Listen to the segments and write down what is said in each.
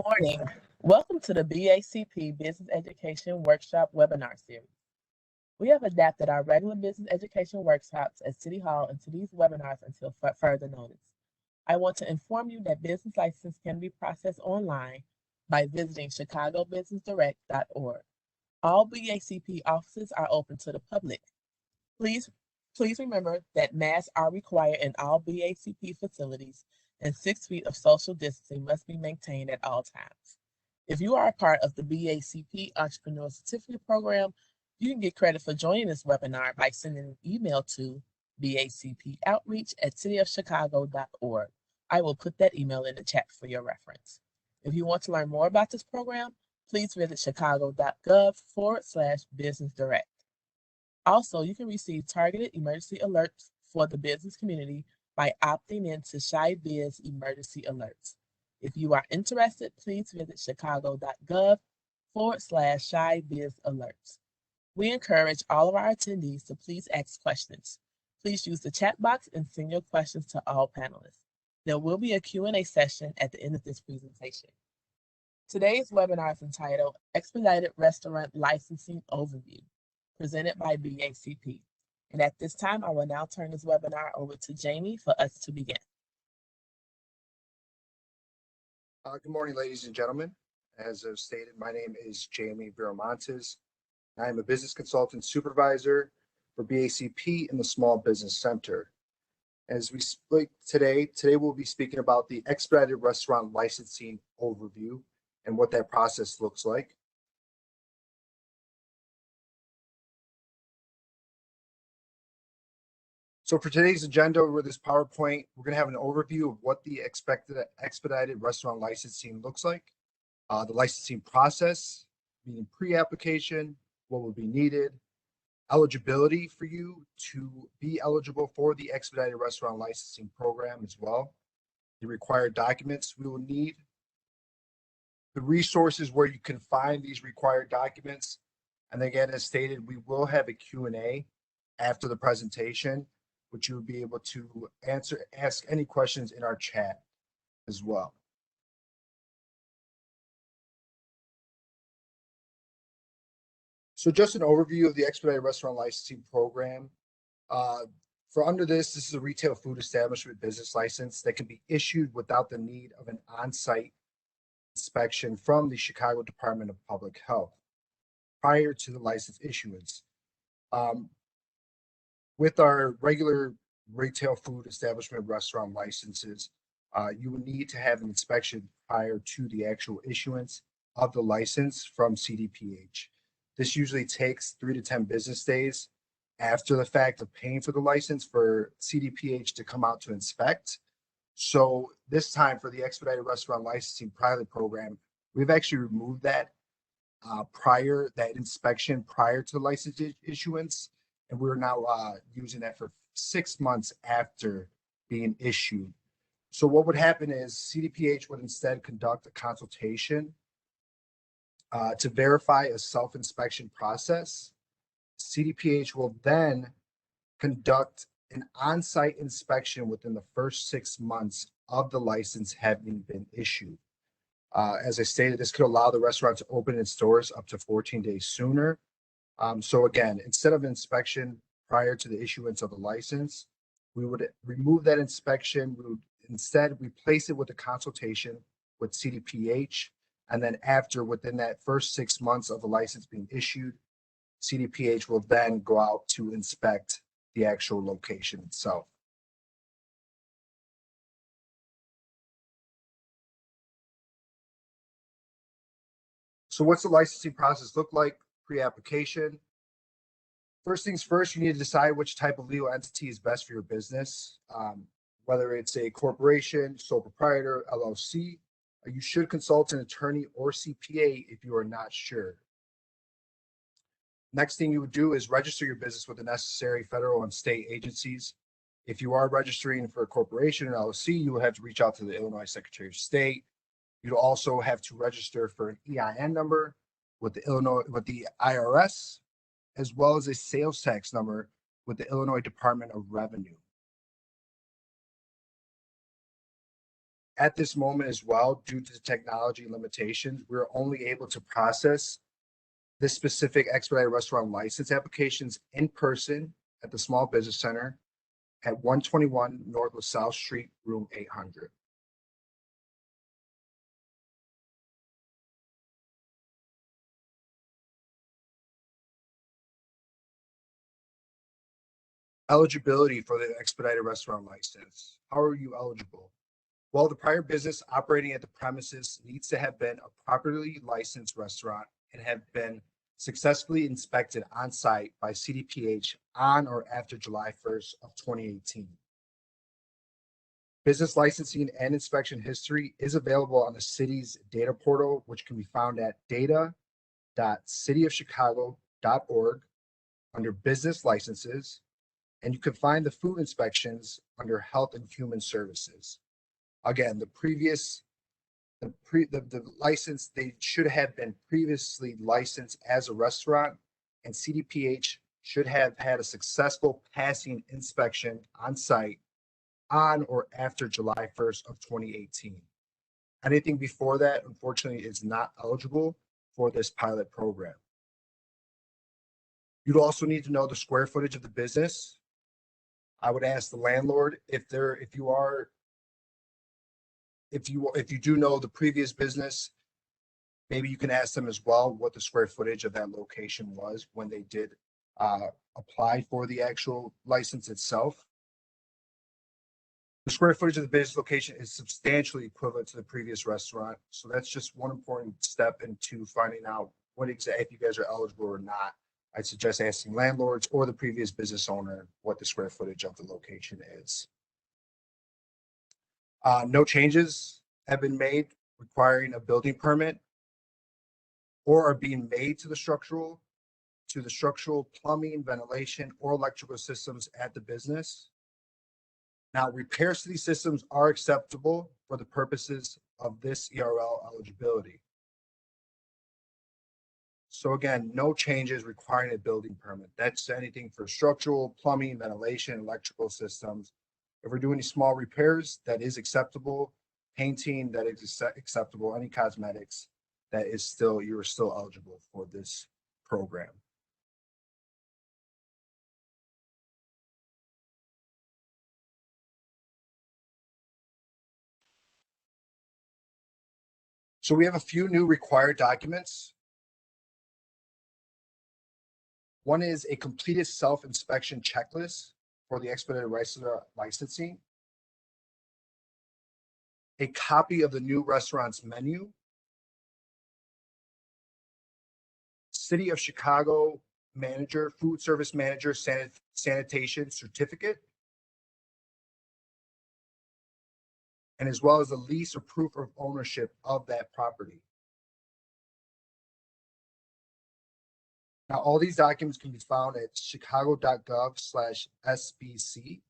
Morning. Welcome to the BACP Business Education Workshop webinar series. We have adapted our regular business education workshops at City Hall into these webinars until further notice. I want to inform you that business license can be processed online by visiting chicagobusinessdirect.org. All BACP offices are open to the public. Please remember that masks are required in all BACP facilities and 6 feet of social distancing must be maintained at all times. If you are a part of the BACP Entrepreneur Certificate Program, you can get credit for joining this webinar by sending an email to bacpoutreach@cityofchicago.org. I will put that email in the chat for your reference. If you want to learn more about this program, please visit chicago.gov/businessdirect. Also, you can receive targeted emergency alerts for the business community by opting into ShyBiz Emergency Alerts. If you are interested, please visit chicago.gov/ShyBiz Alerts. We encourage all of our attendees to please ask questions. Please use the chat box and send your questions to all panelists. There will be a Q&A session at the end of this presentation. Today's webinar is entitled Expedited Restaurant Licensing Overview, presented by BACP. And at this time, I will now turn this webinar over to Jamie for us to begin. Good morning, ladies and gentlemen. As I've stated, my name is Jamie Viramontes. I am a business consultant supervisor for BACP in the Small Business Center. As we speak today we'll be speaking about the Expedited Restaurant Licensing Overview and what that process looks like. So for today's agenda with this PowerPoint, we're going to have an overview of what the expedited restaurant licensing looks like, the licensing process, meaning pre-application, what will be needed, eligibility for you to be eligible for the expedited restaurant licensing program as well, the required documents we will need, the resources where you can find these required documents, and again, as stated, we will have a Q&A after the presentation, which you will be able to ask any questions in our chat as well. So just an overview of the Expedited Restaurant Licensing Program. For under this is a retail food establishment business license that can be issued without the need of an on-site inspection from the Chicago Department of Public Health prior to the license issuance. With our regular retail food establishment restaurant licenses, you would need to have an inspection prior to the actual issuance of the license from CDPH. This usually takes 3 to 10 business days after the fact of paying for the license for CDPH to come out to inspect. So this time for the Expedited Restaurant Licensing Pilot Program, we've actually removed that inspection prior to the license issuance. And we're now using that for 6 months after being issued. So what would happen is CDPH would instead conduct a consultation to verify a self-inspection process. CDPH will then conduct an on-site inspection within the first 6 months of the license having been issued. As I stated, this could allow the restaurant to open its doors up to 14 days sooner. So again, instead of inspection prior to the issuance of the license, we would remove that inspection. We would instead replace it with a consultation with CDPH. And then within that first 6 months of the license being issued, CDPH will then go out to inspect the actual location itself. So what's the licensing process look like? Pre-application. First things first, you need to decide which type of legal entity is best for your business, whether it's a corporation, sole proprietor, LLC. You should consult an attorney or CPA if you are not sure. Next thing you would do is register your business with the necessary federal and state agencies. If you are registering for a corporation or LLC, you will have to reach out to the Illinois Secretary of State. You'd also have to register for an EIN number with the IRS, as well as a sales tax number with the Illinois Department of Revenue. At this moment as well, due to the technology limitations, we're only able to process this specific expedited restaurant license applications in person at the Small Business Center at 121 North LaSalle Street, room 800. Eligibility for the expedited restaurant license. How are you eligible? Well, the prior business operating at the premises needs to have been a properly licensed restaurant and have been successfully inspected on site by CDPH on or after July 1st of 2018. Business licensing and inspection history is available on the city's data portal, which can be found at data.cityofchicago.org under business licenses, and you can find the food inspections under health and human services. Again, the license, they should have been previously licensed as a restaurant, and CDPH should have had a successful passing inspection on site on or after July 1st of 2018. Anything before that, unfortunately, is not eligible for this pilot program. You'd also need to know the square footage of the business. I would ask the landlord if you do know the previous business, maybe you can ask them as well what the square footage of that location was when they did apply for the actual license itself. The square footage of the business location is substantially equivalent to the previous restaurant. So that's just one important step into finding out if you guys are eligible or not. I'd suggest asking landlords or the previous business owner what the square footage of the location is. No changes have been made requiring a building permit or are being made to the structural, plumbing, ventilation, or electrical systems at the business. Now, repairs to these systems are acceptable for the purposes of this ERL eligibility. So again, no changes requiring a building permit. That's anything for structural, plumbing, ventilation, electrical systems. If we're doing any small repairs, that is acceptable. Painting, that is acceptable. Any cosmetics, you're still eligible for this program. So we have a few new required documents. One is a completed self-inspection checklist for the expedited restaurant licensing, a copy of the new restaurant's menu, City of Chicago manager, food service manager, sanitation certificate, and as well as a lease or proof of ownership of that property. Now, all these documents can be found at chicago.gov/SBC.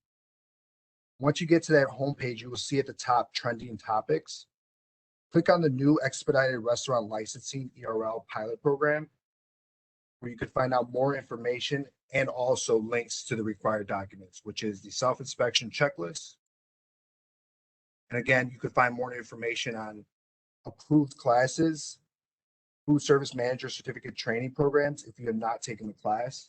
Once you get to that homepage, you will see at the top trending topics. Click on the new Expedited Restaurant Licensing ERL pilot program, where you could find out more information and also links to the required documents, which is the self-inspection checklist. And again, you could find more information on approved classes, food service manager certificate training programs if you have not taken the class.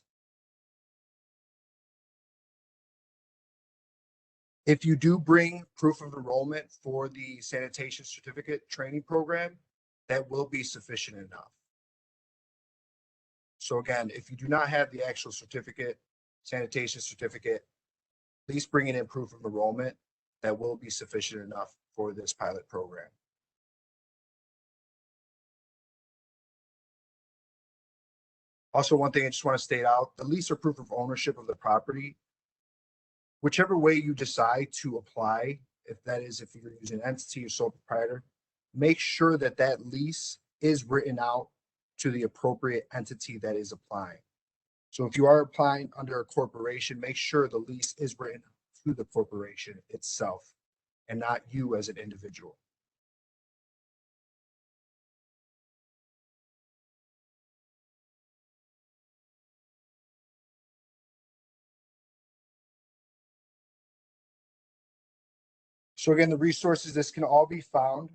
If you do bring proof of enrollment for the sanitation certificate training program, that will be sufficient enough. So again, if you do not have the actual certificate, sanitation certificate, at least bringing in proof of enrollment, that will be sufficient enough for this pilot program. Also, one thing I just want to state out, the lease or proof of ownership of the property, whichever way you decide to apply, if you're using an entity or sole proprietor, make sure that that lease is written out to the appropriate entity that is applying. So if you are applying under a corporation, make sure the lease is written to the corporation itself and not you as an individual. So again, the resources, this can all be found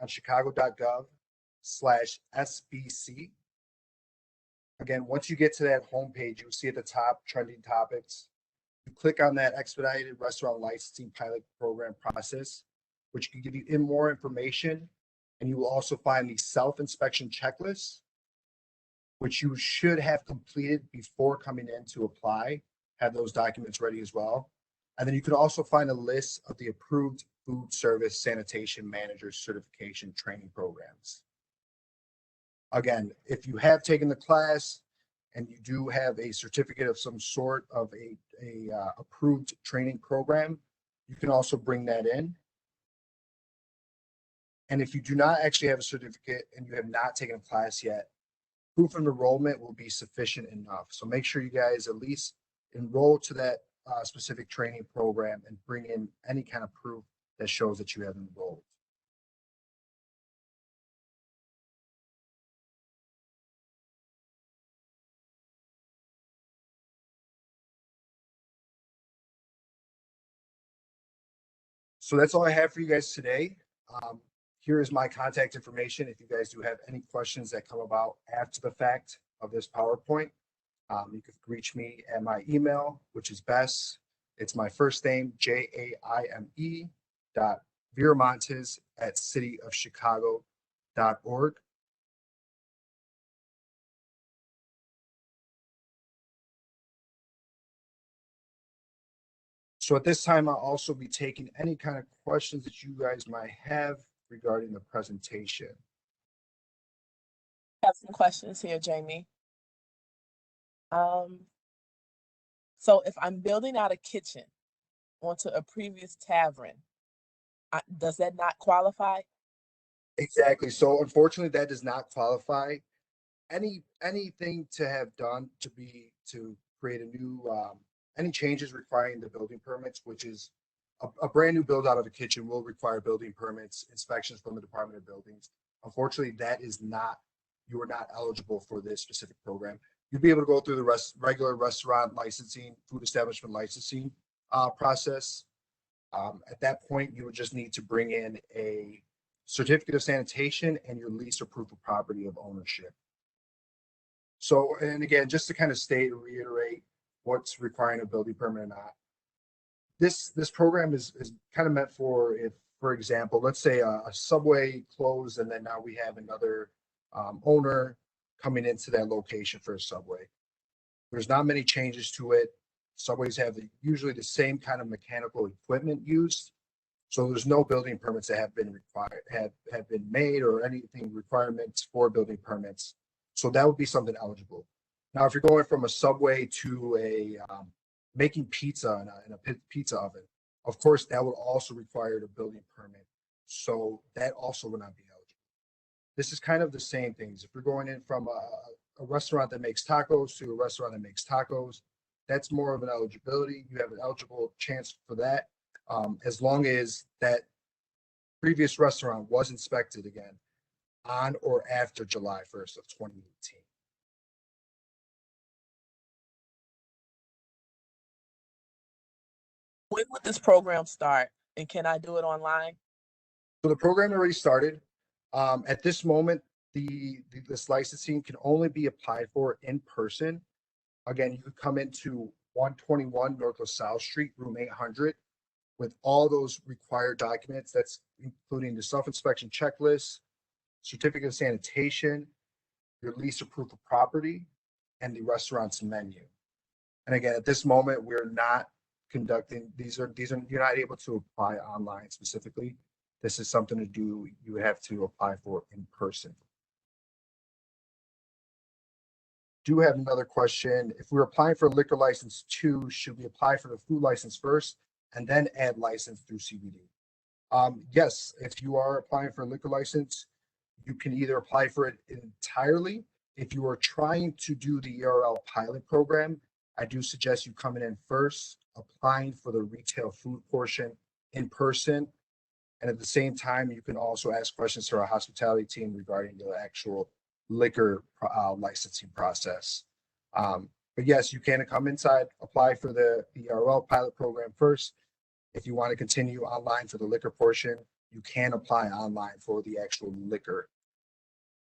on chicago.gov/SBC. Again, once you get to that homepage, you'll see at the top trending topics. You click on that Expedited Restaurant Licensing Pilot Program process, which can give you more information. And you will also find the self-inspection checklist, which you should have completed before coming in to apply, have those documents ready as well. And then you can also find a list of the approved food service sanitation manager certification training programs. Again, if you have taken the class and you do have a certificate of some sort of a approved training program, you can also bring that in. And if you do not actually have a certificate and you have not taken a class yet, proof of enrollment will be sufficient enough. So make sure you guys at least enroll to that specific training program and bring in any kind of proof that shows that you have enrolled. So that's all I have for you guys today. Here is my contact information. If you guys do have any questions that come about after the fact of this PowerPoint, you can reach me at my email, which is best. It's my first name, jaime.viramontes@cityofchicago.org. So at this time, I'll also be taking any kind of questions that you guys might have regarding the presentation. I have some questions here, Jamie. So if I'm building out a kitchen onto a previous tavern, does that not qualify? Exactly. So unfortunately, that does not qualify. Anything to have done to create a new any changes requiring the building permits, which is a brand new build out of a kitchen, will require building permits, inspections from the Department of Buildings. Unfortunately, you are not eligible for this specific program. You'll be able to go through the regular restaurant licensing, food establishment licensing process. At that point, you would just need to bring in a certificate of sanitation and your lease or proof of property of ownership. So, and again, just to kind of reiterate what's requiring a building permit or not. This program is kind of meant for if, for example, let's say a Subway closed and then now we have another owner coming into that location for a Subway. There's not many changes to it. Subways have usually the same kind of mechanical equipment used. So there's no building permits that have been required, have been made, or anything requirements for building permits. So that would be something eligible. Now, if you're going from a Subway to a making pizza in a pizza oven, of course, that would also require a building permit. So that also would not be eligible. This is kind of the same things. If you're going in from a restaurant that makes tacos to a restaurant that makes tacos, that's more of an eligibility. You have an eligible chance for that, as long as that previous restaurant was inspected again on or after July 1st of 2018. When would this program start, and can I do it online? So the program already started. At this moment, this licensing can only be applied for in person. Again, you could come into 121 North LaSalle Street, room 800, with all those required documents. That's including the self-inspection checklist, certificate of sanitation, your lease or proof of property, and the restaurant's menu. And again, at this moment, we're not conducting you're not able to apply online specifically. This is something to do, you have to apply for in person. Do have another question. If we're applying for a liquor license 2, should we apply for the food license first and then add license through CBD? Yes, if you are applying for a liquor license, you can either apply for it entirely. If you are trying to do the ERL pilot program, I do suggest you coming in first, applying for the retail food portion in person. And at the same time, you can also ask questions to our hospitality team regarding the actual liquor licensing process. But yes, you can come inside, apply for the ERL pilot program first. If you want to continue online for the liquor portion, you can apply online for the actual liquor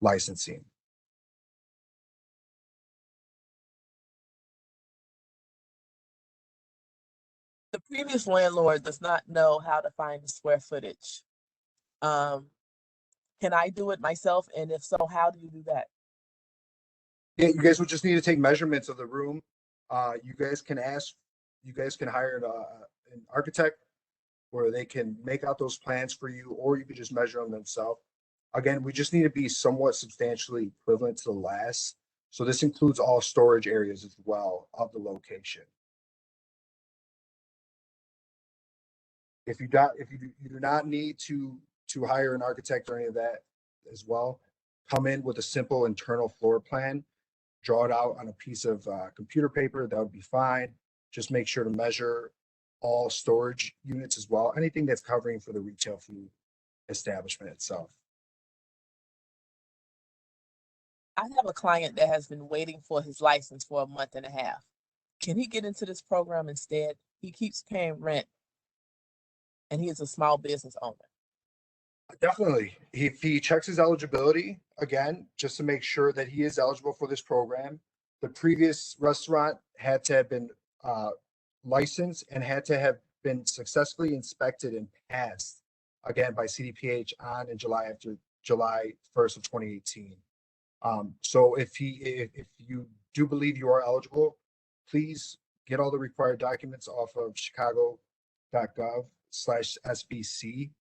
licensing. The previous landlord does not know how to find the square footage. Can I do it myself? And if so, how do you do that? Yeah, you guys would just need to take measurements of the room. You guys can hire an architect where they can make out those plans for you, or you could just measure them themselves. Again, we just need to be somewhat substantially equivalent to the last. So this includes all storage areas as well of the location. If you do not need to hire an architect or any of that as well, come in with a simple internal floor plan, draw it out on a piece of computer paper. That would be fine. Just make sure to measure all storage units as well. Anything that's covering for the retail food establishment itself. I have a client that has been waiting for his license for a month and a half. Can he get into this program instead? He keeps paying rent and he is a small business owner. Definitely. If he checks his eligibility again, just to make sure that he is eligible for this program, the previous restaurant had to have been licensed and had to have been successfully inspected and passed again by CDPH on in July 1st of 2018. So if you do believe you are eligible, please get all the required documents off of chicago.gov/SBC.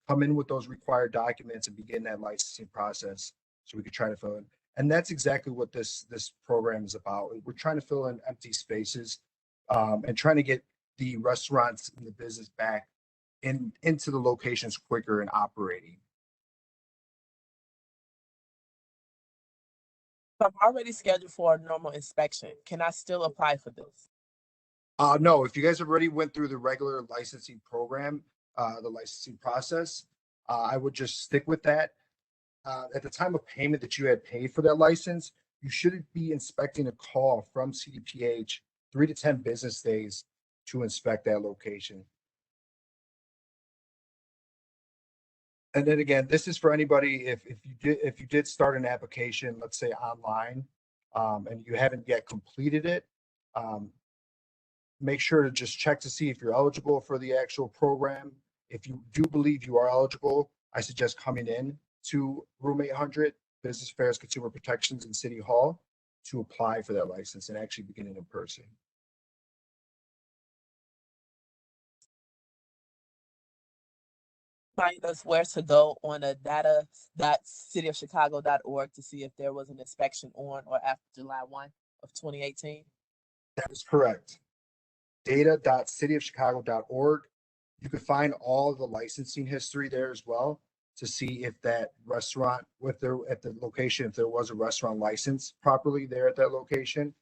Come in with those required documents and begin that licensing process so we could try to fill in. And that's exactly what this program is about. We're trying to fill in empty spaces and trying to get the restaurants and the business back into the locations quicker and operating. So I'm already scheduled for a normal inspection. Can I still apply for this? No, if you guys already went through the regular licensing program, the licensing process, I would just stick with that. At the time of payment that you had paid for that license, you should be inspecting a call from CDPH 3 to 10 business days to inspect that location. And then again, this is for anybody, if you did start an application, let's say online, and you haven't yet completed it, make sure to just check to see if you're eligible for the actual program. If you do believe you are eligible, I suggest coming in to Room 800, Business Affairs Consumer Protections in City Hall to apply for that license and actually begin it in person. Find us where to go on a data.cityofchicago.org to see if there was an inspection on or after July 1 of 2018. That is correct. Data.cityofchicago.org. You can find all the licensing history there as well to see if that restaurant, at the location, if there was a restaurant license properly there at that location,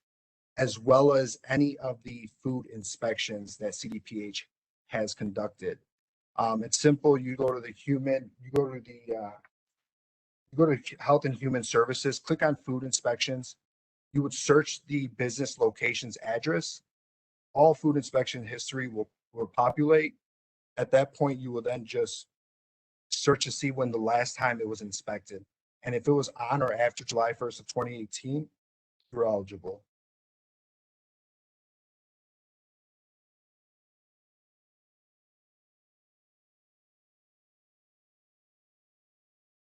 as well as any of the food inspections that CDPH has conducted. It's simple. You go to Health and Human Services, click on food inspections. You would search the business location's address. All food inspection history will populate. At that point, you will then just search to see when the last time it was inspected. And if it was on or after July 1st of 2018, you're eligible.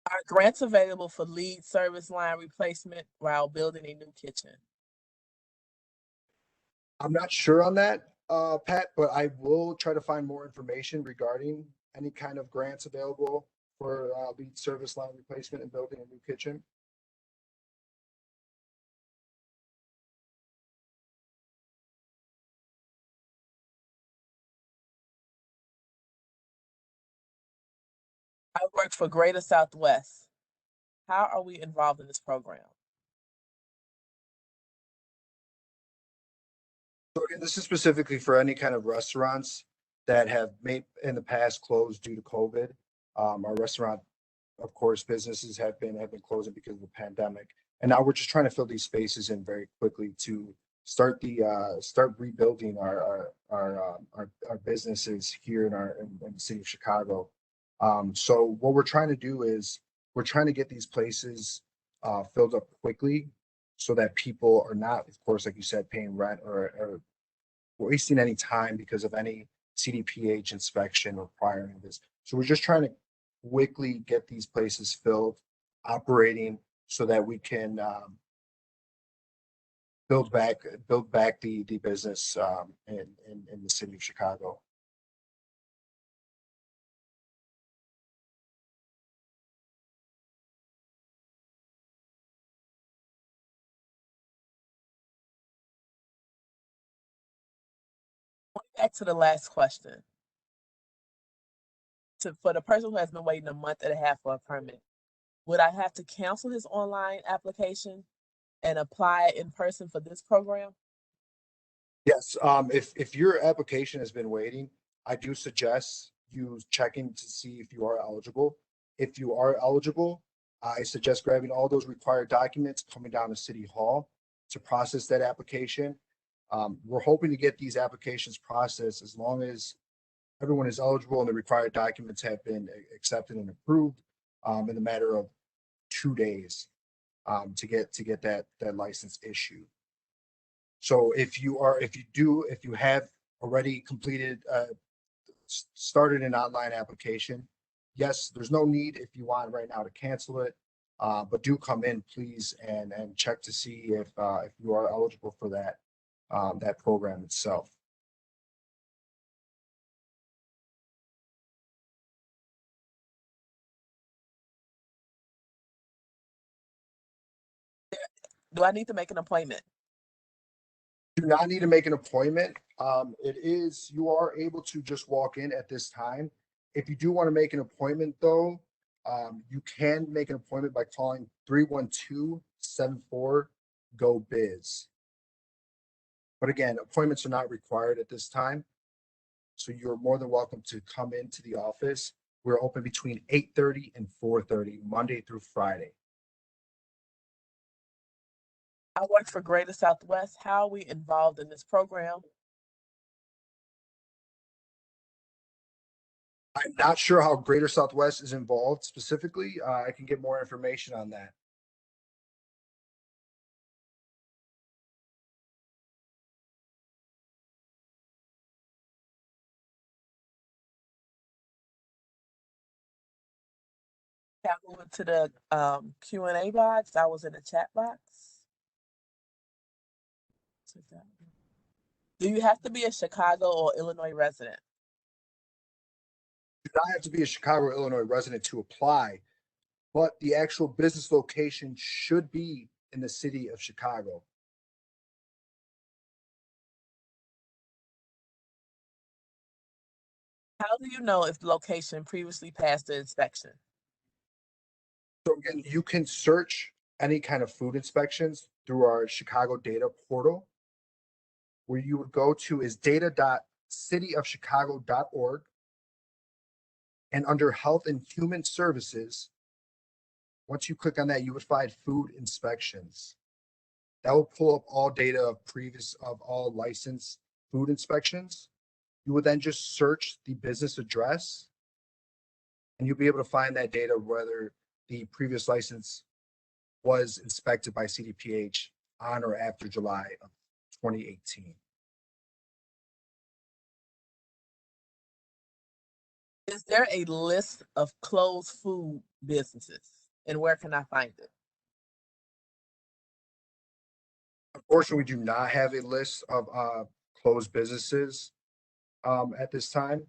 Are grants available for lead service line replacement while building a new kitchen? I'm not sure on that, Pat, but I will try to find more information regarding any kind of grants available for lead service line replacement and building a new kitchen. I work for Greater Southwest. How are we involved in this program? So again, this is specifically for any kind of restaurants that have made in the past closed due to COVID. Our restaurant, of course, businesses have been closing because of the pandemic. And now we're just trying to fill these spaces in very quickly to start rebuilding our businesses here in the city of Chicago. So what we're trying to do is we're trying to get these places filled up quickly so that people are not, of course, like you said, paying rent or wasting any time because of any CDPH inspection requiring this. So we're just trying to quickly get these places filled, operating so that we can build back the business in the city of Chicago. Back to the last question. For the person who has been waiting a month and a half for a permit, would I have to cancel his online application and apply in person for this program? Yes, if your application has been waiting, I do suggest you checking to see if you are eligible. If you are eligible, I suggest grabbing all those required documents, coming down to City Hall to process that application. We're hoping to get these applications processed as long as everyone is eligible and the required documents have been accepted and approved in a matter of 2 days to get that license issued. So if you have already completed, started an online application, yes, there's no need if you want right now to cancel it, but do come in, please, and check to see if you are eligible for that program itself. Do I need to make an appointment? Do not need to make an appointment. You are able to just walk in at this time. If you do want to make an appointment though, you can make an appointment by calling 312-74-GO-BIZ. But again, appointments are not required at this time. So you're more than welcome to come into the office. We're open between 8:30 and 4:30, Monday through Friday. I work for Greater Southwest. How are we involved in this program? I'm not sure how Greater Southwest is involved specifically. I can get more information on that. Can I move it to the Q&A box? I was in the chat box. Do you have to be a Chicago or Illinois resident? You do not have to be a Chicago, Illinois resident to apply, but the actual business location should be in the city of Chicago. How do you know if the location previously passed the inspection? So again, you can search any kind of food inspections through our Chicago data portal. Where you would go to is data.cityofchicago.org. And under Health and Human Services, once you click on that, you would find food inspections. That will pull up all data of all licensed food inspections. You would then just search the business address and you'll be able to find that data, whether the previous license was inspected by CDPH on or after July of 2018. Is there a list of closed food businesses and where can I find it? Unfortunately, we do not have a list of closed businesses at this time.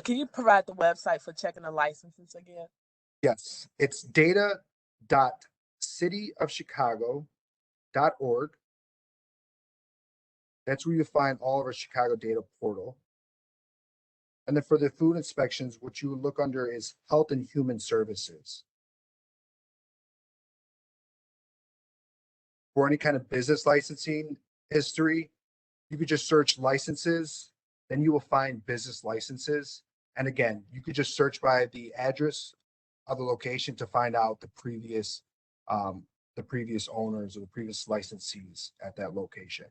Can you provide the website for checking the licenses again? Yes, it's data.cityofchicago.org. That's where you find all of our Chicago data portal. And then for the food inspections, what you would look under is Health and Human Services. For any kind of business licensing history, you could just search licenses Then you will find business licenses. And again, you could just search by the address of the location to find out the previous owners or the previous licensees at that location.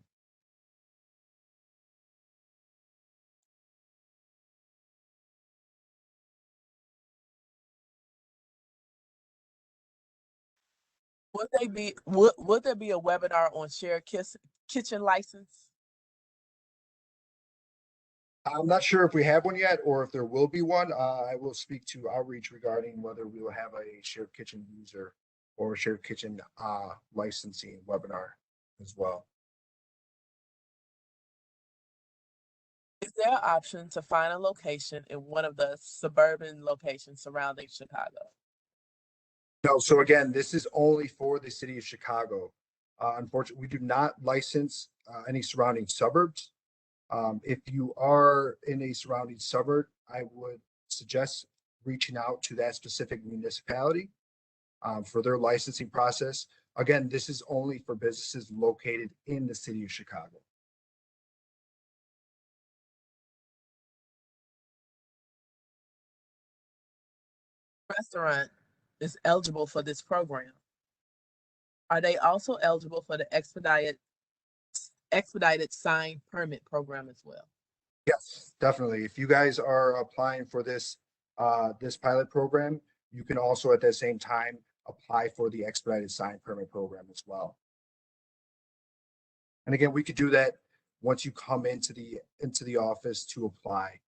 Would there be a webinar on shared kitchen license? I'm not sure if we have one yet or if there will be one. I will speak to outreach regarding whether we will have a shared kitchen user or a shared kitchen licensing webinar as well. Is there an option to find a location in one of the suburban locations surrounding Chicago? No, so again, this is only for the city of Chicago. Unfortunately, we do not license any surrounding suburbs. If you are in a surrounding suburb, I would suggest reaching out to that specific municipality for their licensing process. Again, this is only for businesses located in the city of Chicago. Restaurant is eligible for this program. Are they also eligible for the expedited sign permit program as well? Yes, definitely. If you guys are applying for this pilot program, you can also at the same time apply for the expedited sign permit program as well. And again, we could do that once you come into the office to apply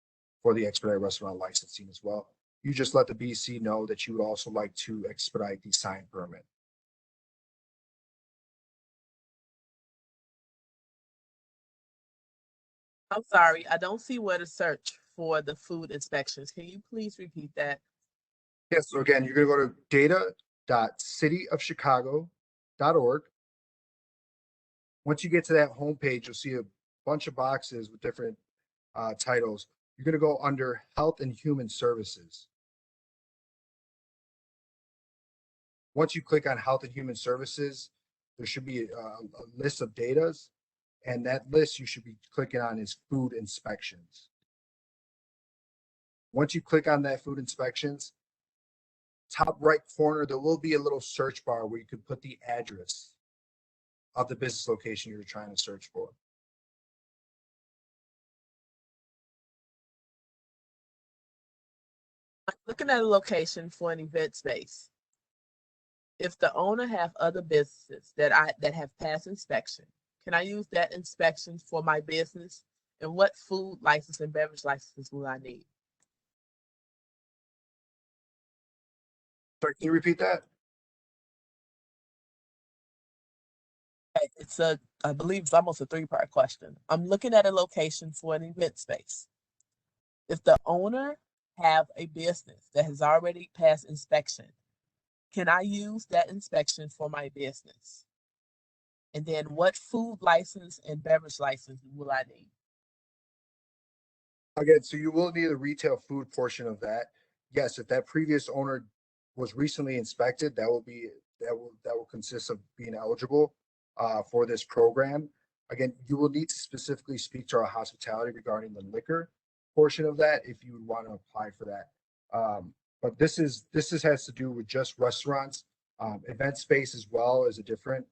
for the expedited restaurant licensing as well. You just let the BC know that you would also like to expedite the sign permit. I'm sorry, I don't see where to search for the food inspections. Can you please repeat that? Yes, so again, you're gonna go to data.cityofchicago.org. Once you get to that homepage, you'll see a bunch of boxes with different titles. You're gonna go under Health and Human Services. Once you click on Health and Human Services, there should be a list of datas, and that list you should be clicking on is food inspections. Once you click on that food inspections, top right corner, there will be a little search bar where you could put the address of the business location you're trying to search for. I'm looking at a location for an event space. If the owner have other businesses that have passed inspection, can I use that inspection for my business? And what food license and beverage licenses will I need? Sorry, can you repeat that? It's I believe it's almost a three-part question. I'm looking at a location for an event space. If the owner have a business that has already passed inspection, can I use that inspection for my business? And then what food license and beverage license will I need? Again, so you will need a retail food portion of that. Yes, if that previous owner was recently inspected, that will consist of being eligible for this program. Again, you will need to specifically speak to our hospitality regarding the liquor portion of that if you would want to apply for that. But this has to do with just restaurants. Event space as well is a different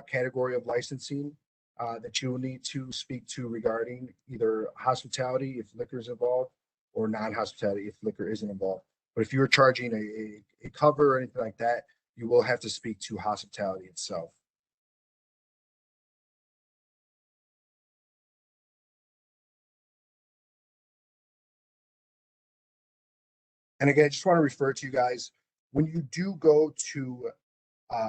category of licensing that you will need to speak to regarding either hospitality if liquor is involved or non-hospitality if liquor isn't involved. But if you're charging a cover or anything like that, you will have to speak to hospitality itself. And again, I just want to refer to you guys, when you do go to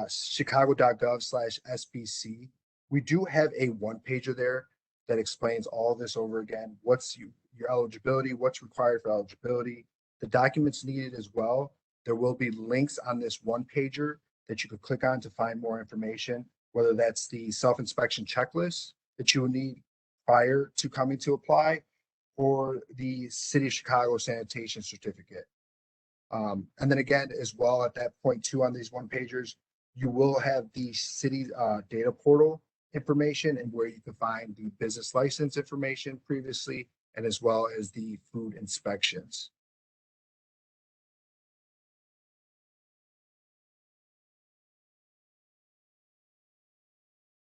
chicago.gov/SBC, we do have a one pager there that explains all this over again. What's your eligibility, what's required for eligibility, the documents needed as well. There will be links on this one pager that you could click on to find more information, whether that's the self-inspection checklist that you will need prior to coming to apply, or the City of Chicago sanitation certificate. And then again, as well, at that point too, on these one pagers, you will have the city data portal information and where you can find the business license information previously and as well as the food inspections.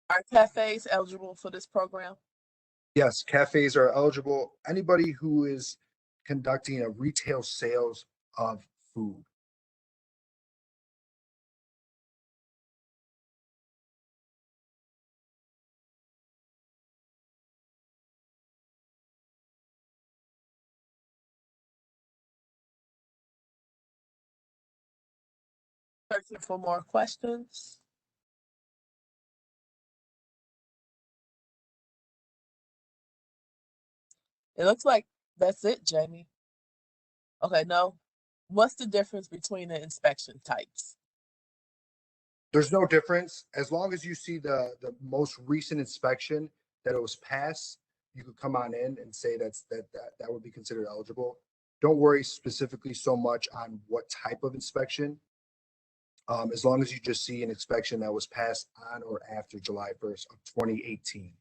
Are cafes eligible for this program? Yes, cafes are eligible. Anybody who is conducting a retail sales of food. Searching for more questions. It looks like that's it, Jamie. Okay, no. What's the difference between the inspection types? There's no difference. As long as you see the most recent inspection that it was passed, you could come on in and say that would be considered eligible. Don't worry specifically so much on what type of inspection. As long as you just see an inspection that was passed on or after July 1st of 2018.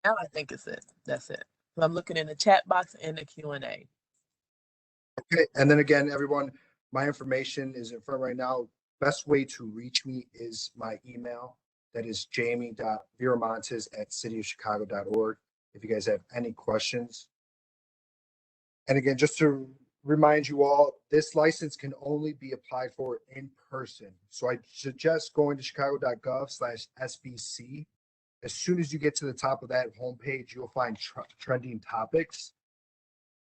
Now I think it's it. That's it. So I'm looking in the chat box and the Q&A. Okay, and then again, everyone, my information is in front right now. Best way to reach me is my email. That is jamie.viramontes@cityofchicago.org. If you guys have any questions. And again, just to remind you all, this license can only be applied for in person. So I suggest going to chicago.gov/SBC. As soon as you get to the top of that homepage, you'll find trending topics.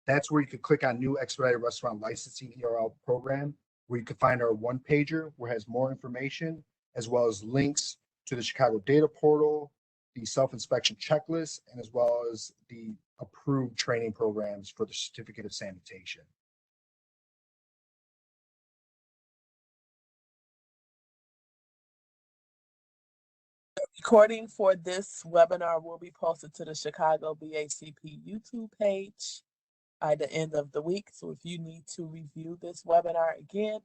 That's where you could click on new Expedited Restaurant Licensing ERL program, where you can find our one pager where it has more information, as well as links to the Chicago data portal, the self-inspection checklist, and as well as the approved training programs for the certificate of sanitation. The recording for this webinar will be posted to the Chicago BACP YouTube page by the end of the week. So if you need to review this webinar again,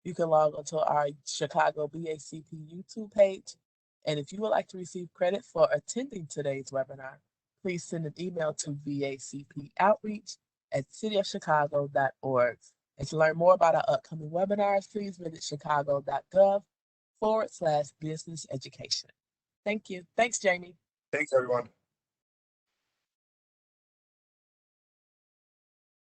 you can log onto our Chicago BACP YouTube page. And if you would like to receive credit for attending today's webinar, please send an email to vacpoutreach@cityofchicago.org. And to learn more about our upcoming webinars, please visit chicago.gov/business education. Thank you. Thanks, Jamie. Thanks, everyone.